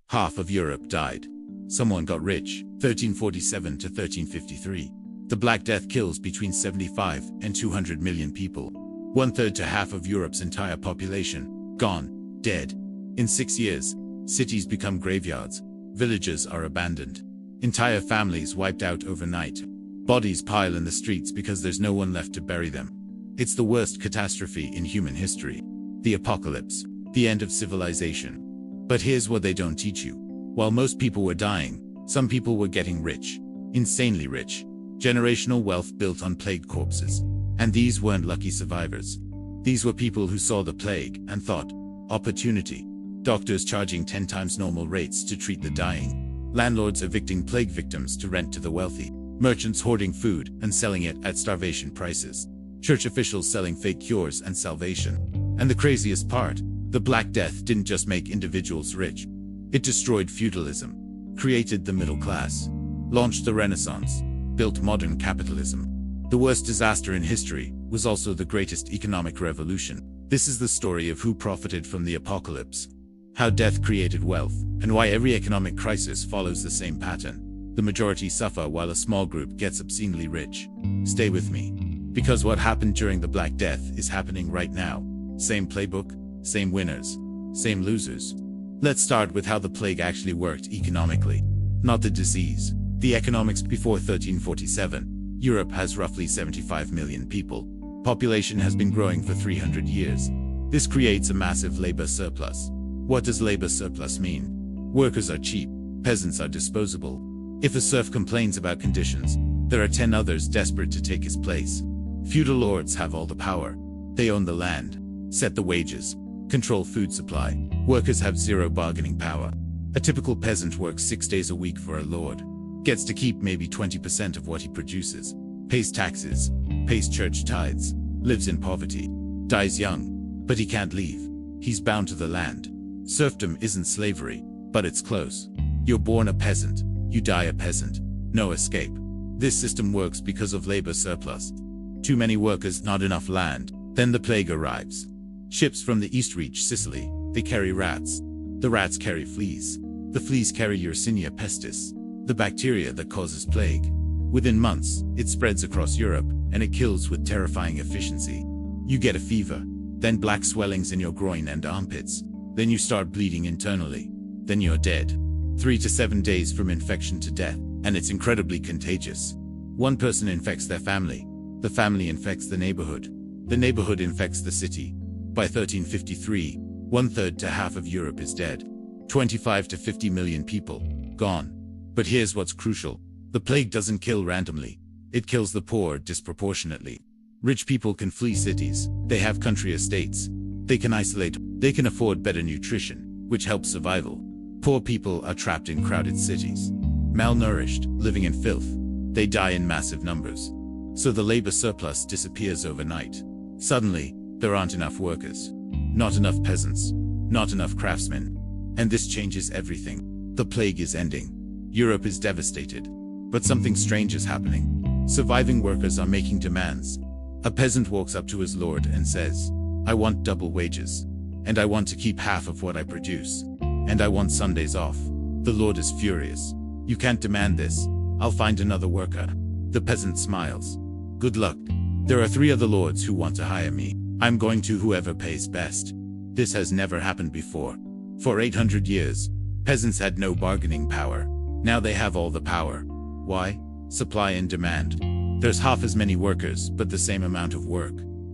Half of Europe died. Someone got rich. 1347 to 1353. The Black Death kills between 75 and 200 million people. 1/3 to half of Europe's entire population. Gone. Dead. In 6 years, cities become graveyards. Villages are abandoned. Entire families wiped out overnight. Bodies pile in the streets because there's no one left to bury them. It's the worst catastrophe in human history. The apocalypse. The end of civilization. But here's what they don't teach you. While most people were dying, some people were getting rich. Insanely rich. Generational wealth built on plague corpses. And these weren't lucky survivors. These were people who saw the plague and thought, opportunity. Doctors charging 10 times normal rates to treat the dying. Landlords evicting plague victims to rent to the wealthy. Merchants hoarding food and selling it at starvation prices. Church officials selling fake cures and salvation. And the craziest part, the Black Death didn't just make individuals rich. It destroyed feudalism, created the middle class, launched the Renaissance, built modern capitalism. The worst disaster in history was also the greatest economic revolution. This is the story of who profited from the apocalypse, how death created wealth, and why every economic crisis follows the same pattern. The majority suffer while a small group gets obscenely rich. Stay with me, because what happened during the Black Death is happening right now. Same playbook, same winners, same losers. Let's start with how the plague actually worked economically. Not the disease. The economics before 1347. Europe has roughly 75 million people. Population has been growing for 300 years. This creates a massive labor surplus. What does labor surplus mean? Workers are cheap, peasants are disposable. If a serf complains about conditions, there are 10 others desperate to take his place. Feudal lords have all the power. They own the land, set the wages, control food supply. Workers have zero bargaining power. A typical peasant works 6 days a week for a lord, gets to keep maybe 20% of what he produces, pays taxes, pays church tithes, lives in poverty, dies young, but he can't leave. He's bound to the land. Serfdom isn't slavery, but it's close. You're born a peasant, you die a peasant. No escape. This system works because of labor surplus. Too many workers, not enough land. Then the plague arrives. Ships from the east reach Sicily. They carry rats. The rats carry fleas. The fleas carry Yersinia pestis, the bacteria that causes plague. Within months, it spreads across Europe, and it kills with terrifying efficiency. You get a fever, then black swellings in your groin and armpits. Then you start bleeding internally. Then you're dead. 3 to 7 days from infection to death, and it's incredibly contagious. One person infects their family. The family infects the neighborhood. The neighborhood infects the city. By 1353, 1/3 to half of Europe is dead. 25 to 50 million people, gone. But here's what's crucial. The plague doesn't kill randomly. It kills the poor disproportionately. Rich people can flee cities. They have country estates. They can isolate. They can afford better nutrition, which helps survival. Poor people are trapped in crowded cities, malnourished, living in filth. They die in massive numbers. So the labor surplus disappears overnight. Suddenly, there aren't enough workers. Not enough peasants. Not enough craftsmen. And this changes everything. The plague is ending. Europe is devastated. But something strange is happening. Surviving workers are making demands. A peasant walks up to his lord and says, I want double wages. And I want to keep half of what I produce. And I want Sundays off. The lord is furious. You can't demand this. I'll find another worker. The peasant smiles. Good luck. There are 3 other lords who want to hire me. I'm going to whoever pays best. This has never happened before. For 800 years, peasants had no bargaining power. Now they have all the power. Why? Supply and demand. There's half as many workers, but the same amount of work.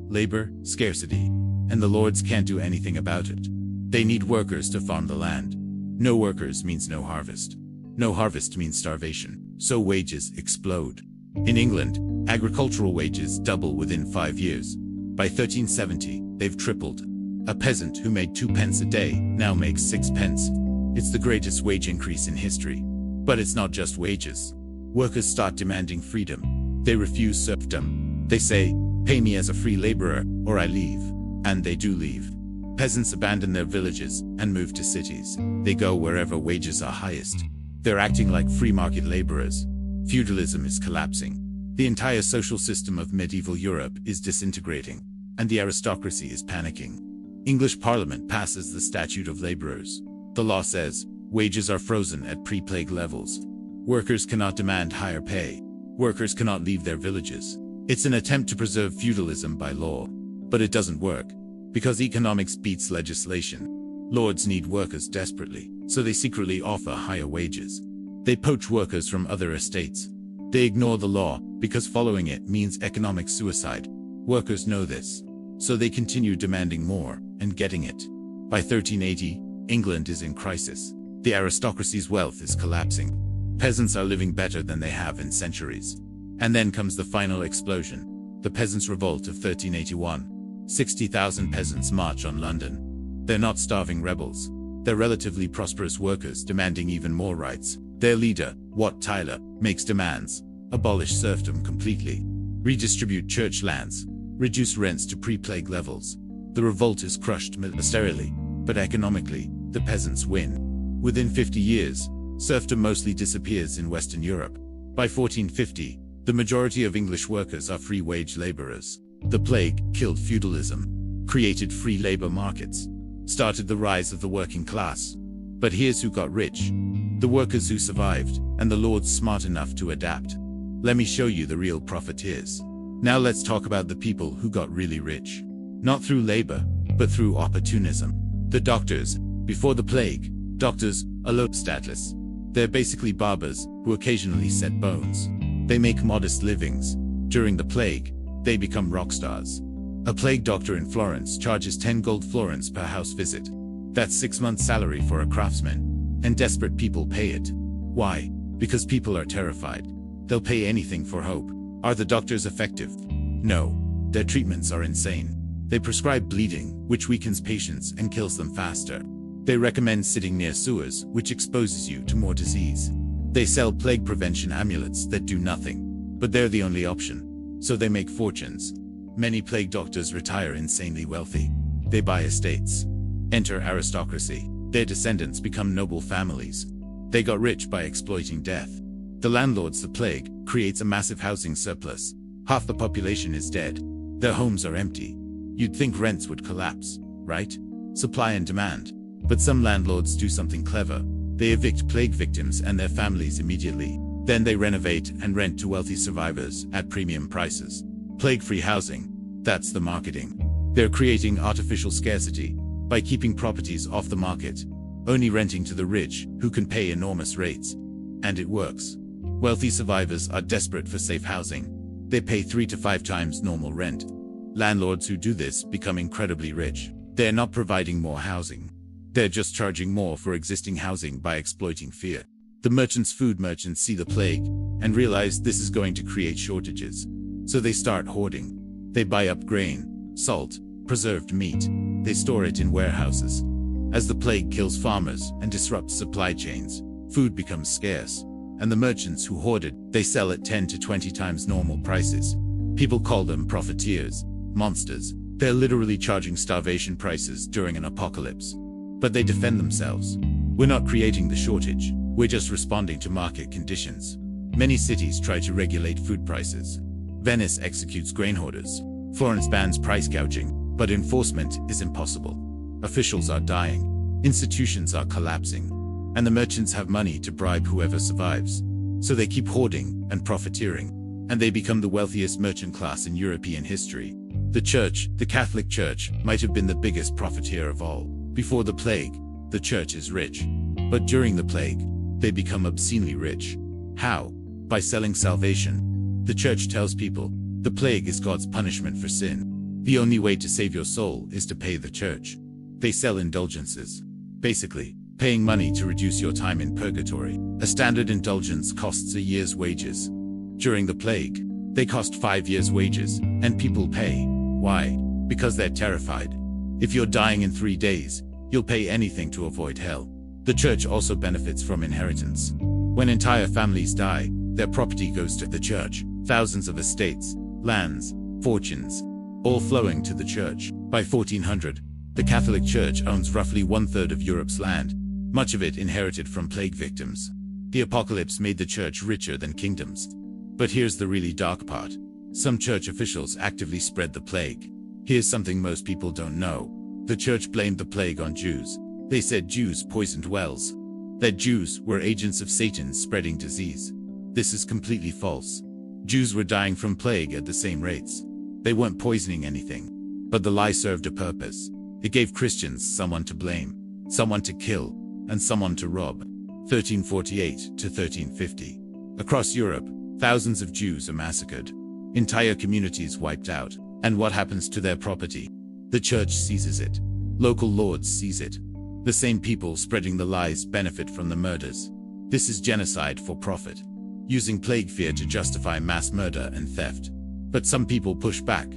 Labor, scarcity. And the lords can't do anything about it. They need workers to farm the land. No workers means no harvest. No harvest means starvation. So wages explode. In England, agricultural wages double within 5 years. By 1370, they've tripled. A peasant who made 2 pence a day now makes 6 pence. It's the greatest wage increase in history. But it's not just wages. Workers start demanding freedom. They refuse serfdom. They say, pay me as a free laborer, or I leave. And they do leave. Peasants abandon their villages and move to cities. They go wherever wages are highest. They're acting like free market laborers. Feudalism is collapsing. The entire social system of medieval Europe is disintegrating, and the aristocracy is panicking. English Parliament passes the Statute of Labourers. The law says, Wages are frozen at pre-plague levels. Workers cannot demand higher pay. Workers cannot leave their villages. It's an attempt to preserve feudalism by law. But it doesn't work, because economics beats legislation. Lords need workers desperately, so they secretly offer higher wages. They poach workers from other estates. They ignore the law, because following it means economic suicide. Workers know this, so they continue demanding more, and getting it. By 1380, England is in crisis. The aristocracy's wealth is collapsing. Peasants are living better than they have in centuries. And then comes the final explosion, the Peasants' Revolt of 1381. 60,000 peasants march on London. They're not starving rebels. They're relatively prosperous workers demanding even more rights. Their leader, Wat Tyler, makes demands: abolish serfdom completely, redistribute church lands, reduce rents to pre-plague levels. The revolt is crushed militarily, but economically, the peasants win. Within 50 years, serfdom mostly disappears in Western Europe. By 1450, the majority of English workers are free wage laborers. The plague killed feudalism, created free labor markets, started the rise of the working class. But here's who got rich: the workers who survived, and the lords smart enough to adapt. Let me show you the real profiteers. Now let's talk about the people who got really rich. Not through labor, but through opportunism. The doctors. Before the plague, doctors are low status. They're basically barbers who occasionally set bones. They make modest livings. During the plague, they become rock stars. A plague doctor in Florence charges 10 gold florins per house visit. That's 6 months' salary for a craftsman. And desperate people pay it. Why? Because people are terrified. They'll pay anything for hope. Are the doctors effective? No. Their treatments are insane. They prescribe bleeding, which weakens patients and kills them faster. They recommend sitting near sewers, which exposes you to more disease. They sell plague prevention amulets that do nothing. But they're the only option. So they make fortunes. Many plague doctors retire insanely wealthy. They buy estates. Enter aristocracy. Their descendants become noble families. They got rich by exploiting death. The landlords. The plague creates a massive housing surplus. Half the population is dead. Their homes are empty. You'd think rents would collapse, right? Supply and demand. But some landlords do something clever. They evict plague victims and their families immediately. Then they renovate and rent to wealthy survivors at premium prices. Plague-free housing. That's the marketing. They're creating artificial scarcity by keeping properties off the market, only renting to the rich, who can pay enormous rates. And it works. Wealthy survivors are desperate for safe housing. They pay 3 to 5 times normal rent. Landlords who do this become incredibly rich. They're not providing more housing. They're just charging more for existing housing by exploiting fear. The food merchants see the plague and realize this is going to create shortages. So they start hoarding. They buy up grain, salt, preserved meat. They store it in warehouses. As the plague kills farmers and disrupts supply chains, food becomes scarce. And the merchants who hoard it, they sell at 10 to 20 times normal prices. People call them profiteers, monsters. They're literally charging starvation prices during an apocalypse. But they defend themselves. We're not creating the shortage. We're just responding to market conditions. Many cities try to regulate food prices. Venice executes grain hoarders. Florence bans price gouging, but enforcement is impossible. Officials are dying. Institutions are collapsing. And the merchants have money to bribe whoever survives. So they keep hoarding and profiteering. And they become the wealthiest merchant class in European history. The church, the Catholic Church, might have been the biggest profiteer of all. Before the plague, the church is rich. But during the plague, they become obscenely rich. How? By selling salvation. The church tells people, the plague is God's punishment for sin. The only way to save your soul is to pay the church. They sell indulgences. Basically, paying money to reduce your time in purgatory. A standard indulgence costs a year's wages. During the plague, they cost 5 years' wages, and people pay. Why? Because they're terrified. If you're dying in 3 days, you'll pay anything to avoid hell. The church also benefits from inheritance. When entire families die, their property goes to the church. Thousands of estates, lands, fortunes, all flowing to the church. By 1400, the Catholic Church owns roughly 1/3 of Europe's land, much of it inherited from plague victims. The apocalypse made the church richer than kingdoms. But here's the really dark part. Some church officials actively spread the plague. Here's something most people don't know. The church blamed the plague on Jews. They said Jews poisoned wells. that Jews were agents of Satan spreading disease. This is completely false. Jews were dying from plague at the same rates. They weren't poisoning anything. But the lie served a purpose. It gave Christians someone to blame, someone to kill, and someone to rob. 1348 to 1350. Across Europe, thousands of Jews are massacred. Entire communities wiped out. And what happens to their property? The church seizes it. Local lords seize it. The same people spreading the lies benefit from the murders. This is genocide for profit, using plague fear to justify mass murder and theft. But some people push back.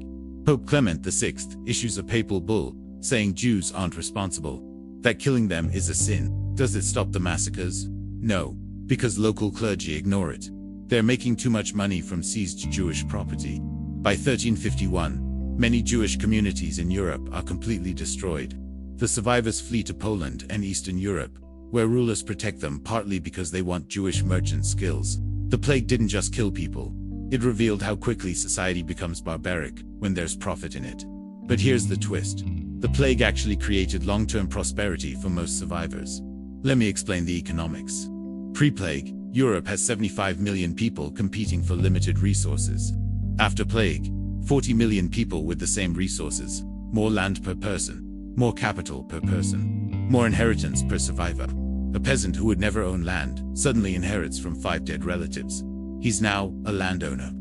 Pope Clement VI issues a papal bull, saying Jews aren't responsible, that killing them is a sin. Does it stop the massacres? No, because local clergy ignore it. They're making too much money from seized Jewish property. By 1351, many Jewish communities in Europe are completely destroyed. The survivors flee to Poland and Eastern Europe, where rulers protect them partly because they want Jewish merchant skills. The plague didn't just kill people. It revealed how quickly society becomes barbaric when there's profit in it. But here's the twist. The plague actually created long-term prosperity for most survivors. Let me explain the economics. Pre-plague, Europe has 75 million people competing for limited resources. After plague, 40 million people with the same resources, more land per person, more capital per person, more inheritance per survivor. A peasant who would never own land suddenly inherits from 5 dead relatives. He's now a landowner.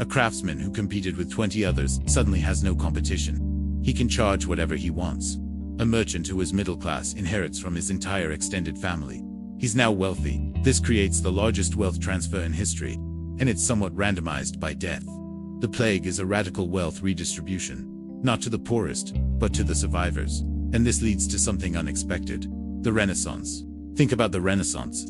A craftsman who competed with 20 others suddenly has no competition. He can charge whatever he wants. A merchant who is middle class inherits from his entire extended family. He's now wealthy. This creates the largest wealth transfer in history, and it's somewhat randomized by death. The plague is a radical wealth redistribution, not to the poorest, but to the survivors. And this leads to something unexpected: the Renaissance. Think about the Renaissance.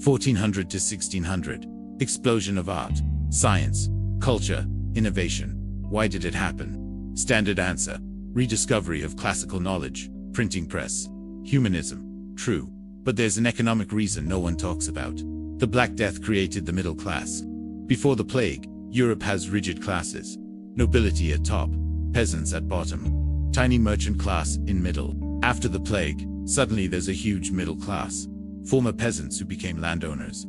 1400 to 1600. Explosion of art, science, culture, innovation. Why did it happen? Standard answer: rediscovery of classical knowledge, printing press, humanism. True, but there's an economic reason no one talks about. The Black Death created the middle class. Before the plague, Europe has rigid classes. Nobility at top, peasants at bottom, tiny merchant class in middle. After the plague, suddenly there's a huge middle class. Former peasants who became landowners,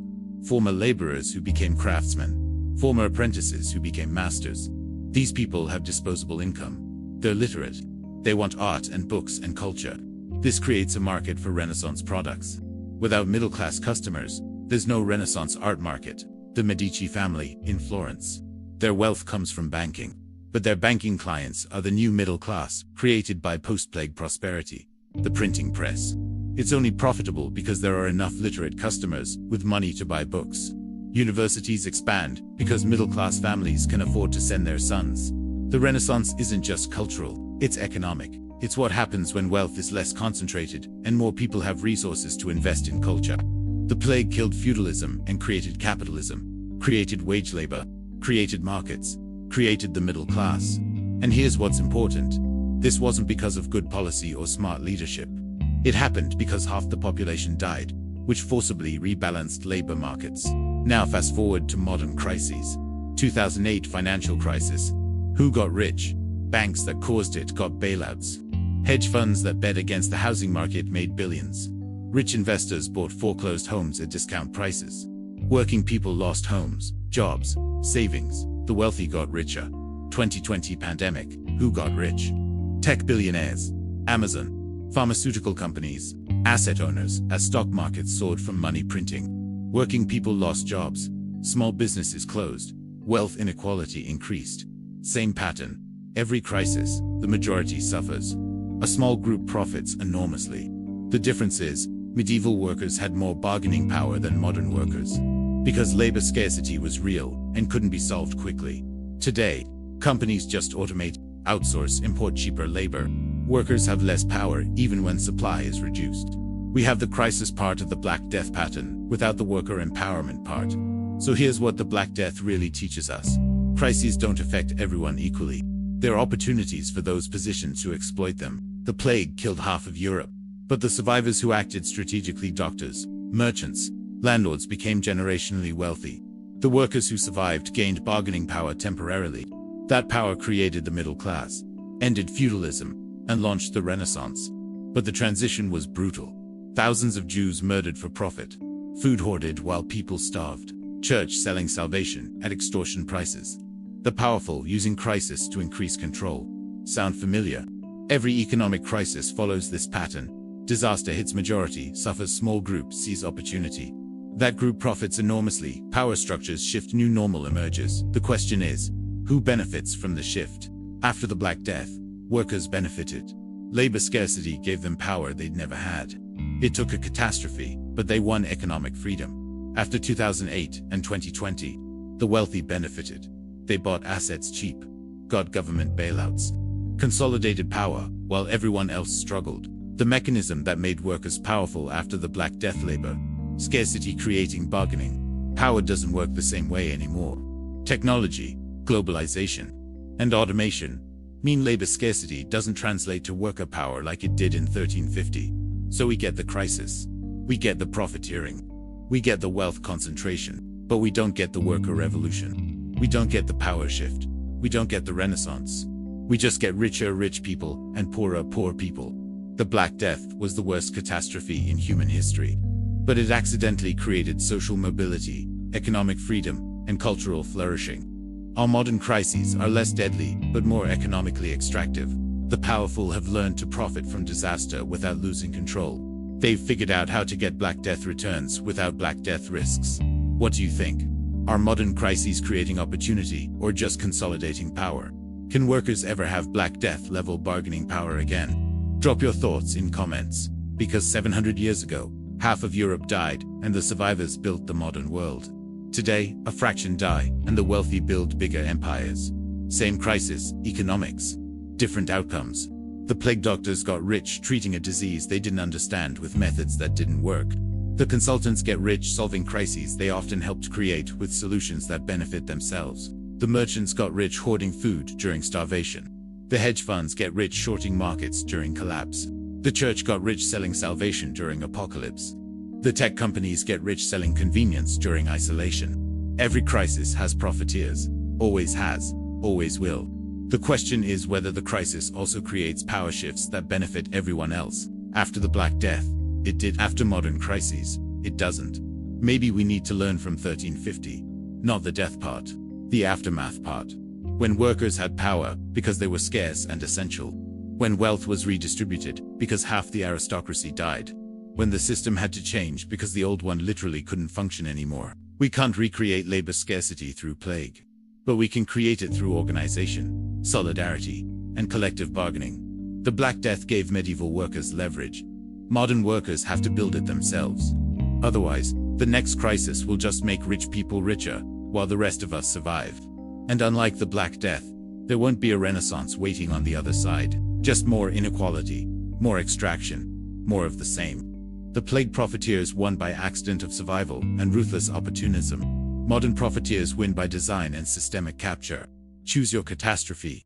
former laborers who became craftsmen, former apprentices who became masters. These people have disposable income. They're literate. They want art and books and culture. This creates a market for Renaissance products. Without middle-class customers, there's no Renaissance art market. The Medici family in Florence. Their wealth comes from banking. But their banking clients are the new middle class, created by post-plague prosperity. The printing press. It's only profitable because there are enough literate customers with money to buy books. Universities expand because middle-class families can afford to send their sons. The Renaissance isn't just cultural, it's economic. It's what happens when wealth is less concentrated and more people have resources to invest in culture. The plague killed feudalism and created capitalism, created wage labor, created markets, created the middle class. And here's what's important. This wasn't because of good policy or smart leadership. It happened because half the population died, which forcibly rebalanced labor markets. Now fast forward to modern crises. 2008 financial crisis. Who got rich? Banks that caused it got bailouts. Hedge funds that bet against the housing market made billions. Rich investors bought foreclosed homes at discount prices. Working people lost homes, jobs, savings. The wealthy got richer. 2020 pandemic. Who got rich? Tech billionaires. Amazon. Pharmaceutical companies. Asset owners, as stock markets soared from money printing. Working people lost jobs. Small businesses closed. Wealth inequality increased. Same pattern. Every crisis, the majority suffers. A small group profits enormously. The difference is, medieval workers had more bargaining power than modern workers. Because labor scarcity was real and couldn't be solved quickly. Today, companies just automate, outsource, import cheaper labor. Workers have less power even when supply is reduced. We have the crisis part of the Black Death pattern without the worker empowerment part. So here's what the Black Death really teaches us. Crises don't affect everyone equally. There are opportunities for those positioned to exploit them. The plague killed half of Europe. But the survivors who acted strategically, doctors, merchants, landlords, became generationally wealthy. The workers who survived gained bargaining power temporarily. That power created the middle class, ended feudalism, and launched the Renaissance. But the transition was brutal. Thousands of Jews murdered for profit. Food hoarded while people starved. Church selling salvation at extortion prices. The powerful using crisis to increase control. Sound familiar? Every economic crisis follows this pattern. Disaster hits majority, suffers small group, sees opportunity. That group profits enormously, power structures shift, new normal emerges. The question is, who benefits from the shift? After the Black Death, workers benefited. Labor scarcity gave them power they'd never had. It took a catastrophe, but they won economic freedom. After 2008 and 2020, the wealthy benefited. They bought assets cheap, got government bailouts, consolidated power, while everyone else struggled. The mechanism that made workers powerful after the Black Death: labor scarcity creating bargaining. Power doesn't work the same way anymore. Technology, globalization, and automation mean labor scarcity doesn't translate to worker power like it did in 1350. So we get the crisis. We get the profiteering. We get the wealth concentration. But we don't get the worker revolution. We don't get the power shift. We don't get the Renaissance. We just get richer rich people and poorer poor people. The Black Death was the worst catastrophe in human history. But it accidentally created social mobility, economic freedom, and cultural flourishing. Our modern crises are less deadly, but more economically extractive. The powerful have learned to profit from disaster without losing control. They've figured out how to get Black Death returns without Black Death risks. What do you think? Are modern crises creating opportunity or just consolidating power? Can workers ever have Black Death level bargaining power again? Drop your thoughts in comments. Because 700 years ago, half of Europe died and the survivors built the modern world. Today, a fraction die and the wealthy build bigger empires. Same crisis, economics. Different outcomes. The plague doctors got rich treating a disease they didn't understand with methods that didn't work. The consultants get rich solving crises they often helped create with solutions that benefit themselves. The merchants got rich hoarding food during starvation. The hedge funds get rich shorting markets during collapse. The church got rich selling salvation during apocalypse. The tech companies get rich selling convenience during isolation. Every crisis has profiteers. Always has, always will. The question is whether the crisis also creates power shifts that benefit everyone else. After the Black Death, it did. After modern crises, it doesn't. Maybe we need to learn from 1350. Not the death part, the aftermath part. When workers had power because they were scarce and essential. When wealth was redistributed because half the aristocracy died. When the system had to change because the old one literally couldn't function anymore. We can't recreate labor scarcity through plague. But we can create it through organization, solidarity, and collective bargaining. The Black Death gave medieval workers leverage. Modern workers have to build it themselves. Otherwise, the next crisis will just make rich people richer, while the rest of us survive. And unlike the Black Death, there won't be a renaissance waiting on the other side. Just more inequality, more extraction, more of the same. The plague profiteers won by accident of survival and ruthless opportunism. Modern profiteers win by design and systemic capture. Choose your catastrophe.